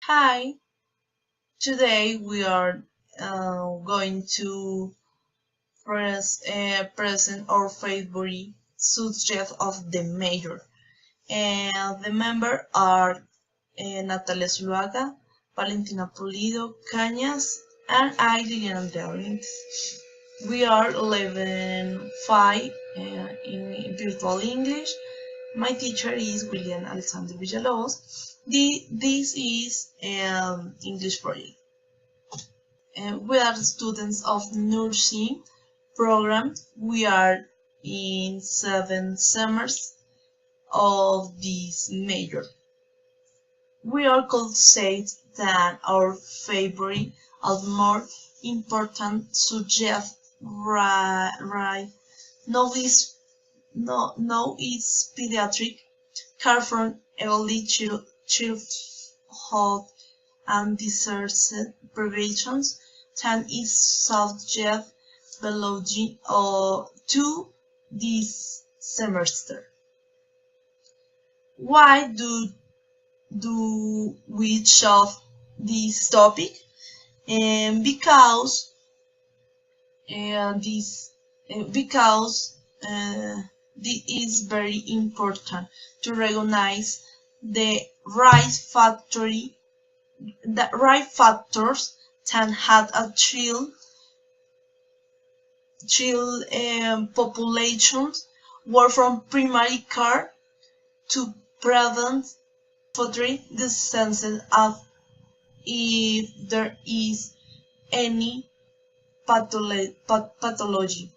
Hi, today we are going to present our favorite subject of the major. And the members are Natalia Zuluaga, Valentina Pulido, Cañas, and I, Liliana Andrea Benítez. We are 11.5 in virtual English. My teacher is William Alexander Villalobos. This is English project. We are students of nursing program. We are in 7 semesters of this major. We are could say that our favorite and more important subject right now is pediatric care from early childhood and disease prevention and is subject belonging to this semester. Why do we choose this topic? Because this because this is very important to recognize the right factors can have a child populations work from primary care to prevent further diseases if there is any pathology.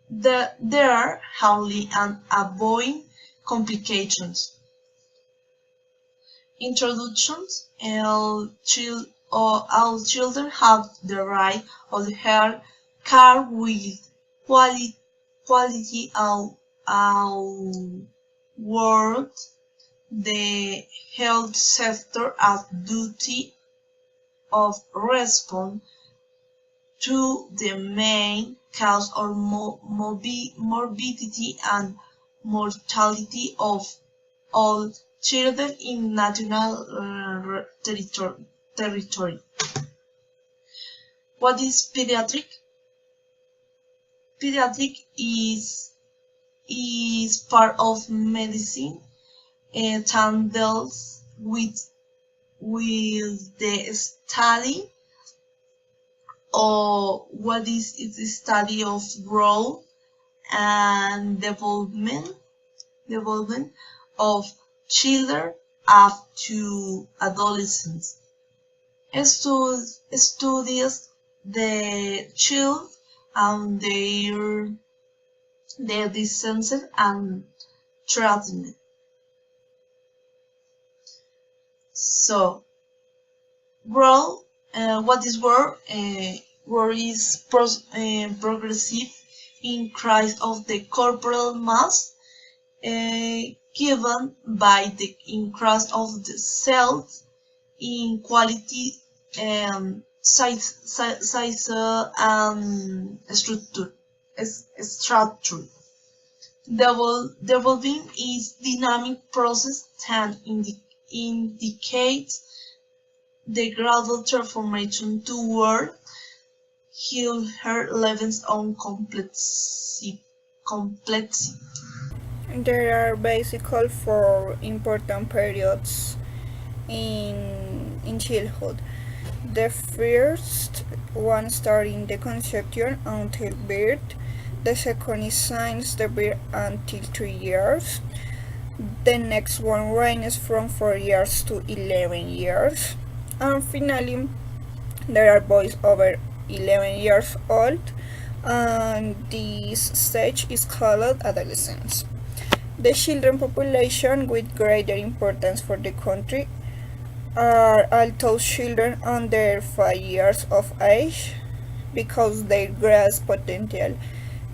There are hardly and avoid complications. Introductions. All children have the right of health care with quality award. The health sector has duty of response to the main cause of morbidity and mortality of all children in national territory. What is pediatric? Pediatric is part of medicine and deals with the study or what is the study of growth and development of children up to adolescence. Studies the child and their disease and treatment. So, growth. What is growth? Growth is progressive increase of the corporal mass given by the increase of the cells in quality, size and structure. Developing is dynamic process that indicates the gradual transformation toward higher levels of complexity. There are basically four important periods in childhood. The first one starting the conception until birth. The second is since the birth until 3 years. The next one ranges from 4 years to 11 years. And finally, there are boys over 11 years old, and this stage is called adolescence. The children population with greater importance for the country are all those children under 5 years of age because their grasp potential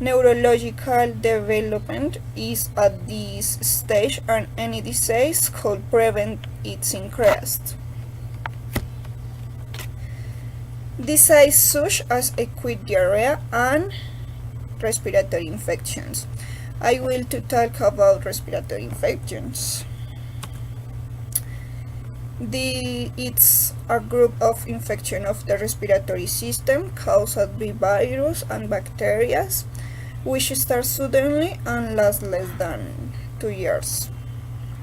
neurological development is at this stage and any disease could prevent its increase. Diseases such as acute diarrhea and respiratory infections. I will to talk about respiratory infections. It's a group of infection of the respiratory system caused by virus and bacteria, which start suddenly and last less than 2 years,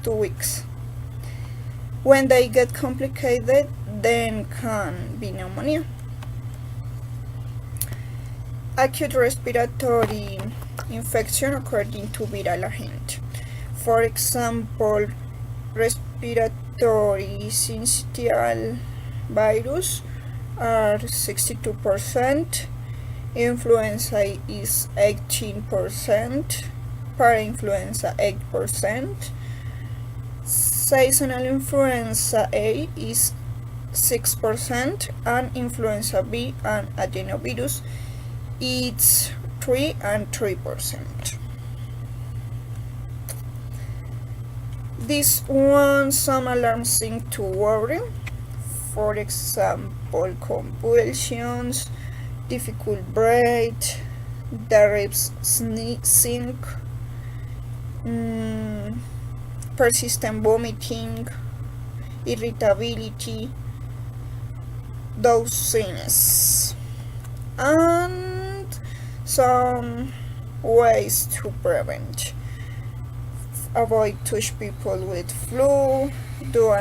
2 weeks. When they get complicated, then can be pneumonia. Acute respiratory infection according to viral agent. For example, respiratory syncytial virus are 62%, influenza is 18%, parainfluenza 8%, seasonal influenza A is 6%, and influenza B and adenovirus it's 3 and 3%. This one, some alarms seem to worry. For example, convulsions, difficult breath, the ribs sink, persistent vomiting, irritability, those things. And some ways to prevent: avoid touch people with flu, do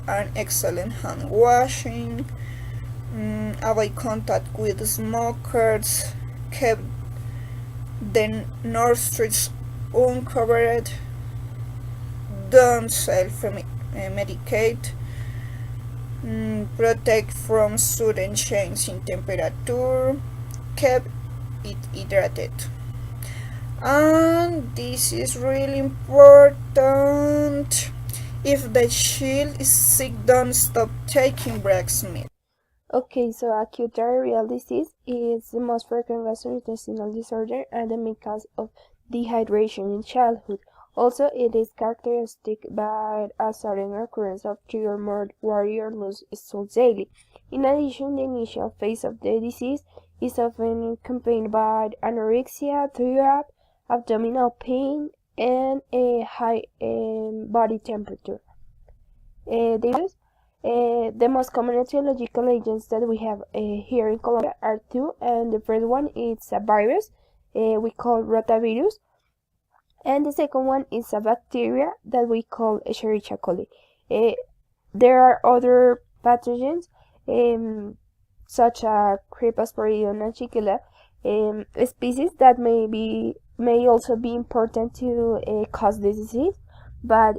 an excellent hand washing, avoid contact with smokers, keep the nostrils uncovered, don't self-medicate, protect from sudden change in temperature, keep it hydrated. And this is really important: if the child is sick, don't stop taking breast milk. Okay, so acute diarrheal disease is the most frequent gastrointestinal disorder and the main cause of dehydration in childhood. Also, it is characteristic by a sudden occurrence of 3 or more watery or loose stools daily. In addition, the initial phase of the disease is often accompanied by anorexia, throw up, abdominal pain, and a high body temperature. The most common etiological agents that we have here in Colombia are two, and the first one is a virus we call rotavirus, and the second one is a bacteria that we call Escherichia coli. There are other pathogens such as Cryptosporidium and Shigella species that may also be important to cause this disease, but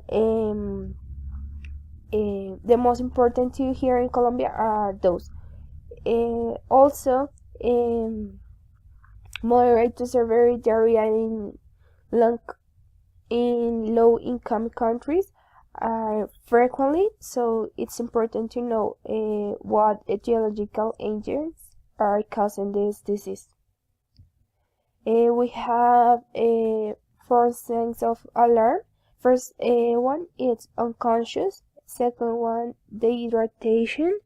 the most important two here in Colombia are those. Also, moderate to severe diarrhea in low-income countries are frequently, so it's important to know what etiological agents are causing this disease. We have 4 signs of alarm. First one is unconscious. Second one, dehydration.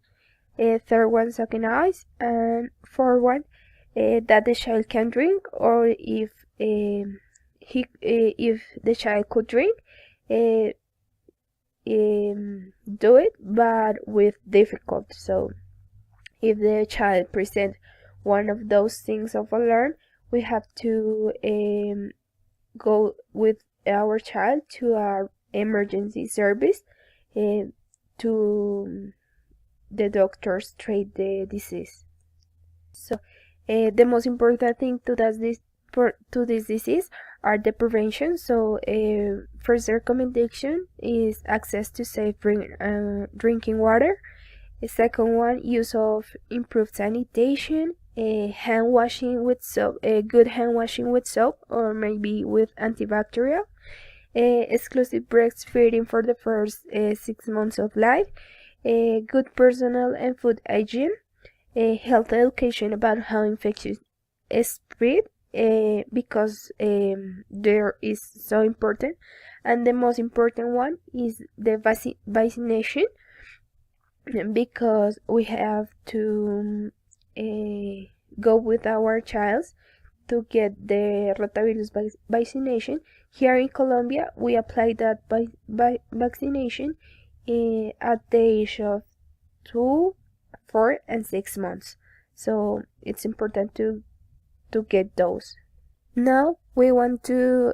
Third one, sucking eyes. And fourth one, that the child can drink, or if the child could drink, do it, but with difficulty. So if the child presents one of those things of alarm, we have to go with our child to our emergency service to the doctors treat the disease. So the most important thing to this disease are the prevention. So first recommendation is access to safe drinking water. The second one, use of improved sanitation, hand washing with soap, good hand washing with soap or maybe with antibacterial. Exclusive breastfeeding for the first 6 months of life, good personal and food hygiene, health education about how infections spread, because there is so important, and the most important one is the vaccination, because we have to go with our child to get the rotavirus vaccination. Here in Colombia, we apply that vaccination at the age of 2, 4, and 6 months. So it's important to get those. Now we want to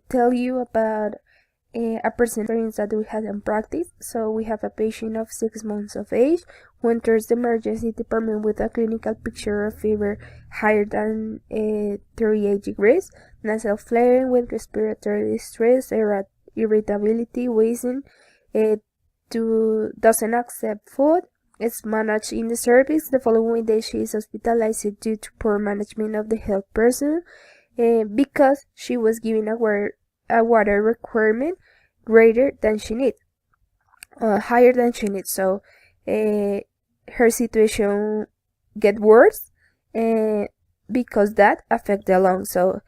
tell you about a percent experience that we had in practice. So we have a patient of 6 months of age who enters the emergency department with a clinical picture of fever higher than 38 degrees, nasal flaring with respiratory distress, irritability, wheezing, doesn't accept food, is managed in the service. The following day she is hospitalized due to poor management of the health personnel because she was given a water requirement greater than she needs, higher than she needs. So her situation get worse because that affect the lungs. So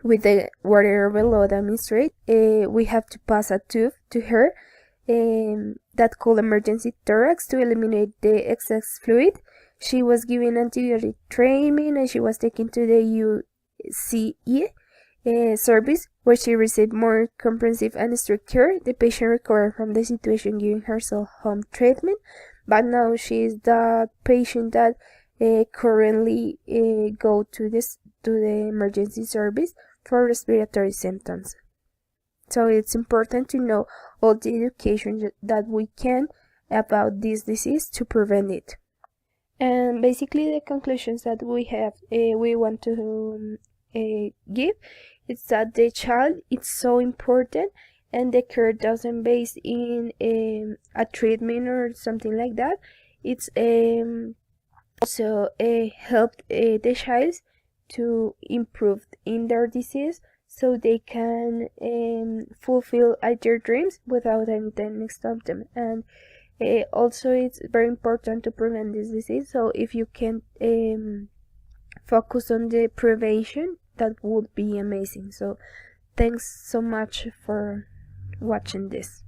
with the water below the administrate, we have to pass a tube to her that called emergency thorax to eliminate the excess fluid. She was given antibiotic treatment and she was taken to the UCE service where she received more comprehensive and strict care. The patient recovered from the situation, giving herself home treatment, but now she is the patient that currently go to the emergency service for respiratory symptoms. So it's important to know all the education that we can about this disease to prevent it. And basically the conclusions that we have, we want to give is that the child is so important and the care doesn't base in a treatment or something like that. It's also help the child to improve in their disease so they can fulfill their dreams without anything next to them. And also it's very important to prevent this disease, so if you can focus on the prevention, that would be amazing. So thanks so much for watching this.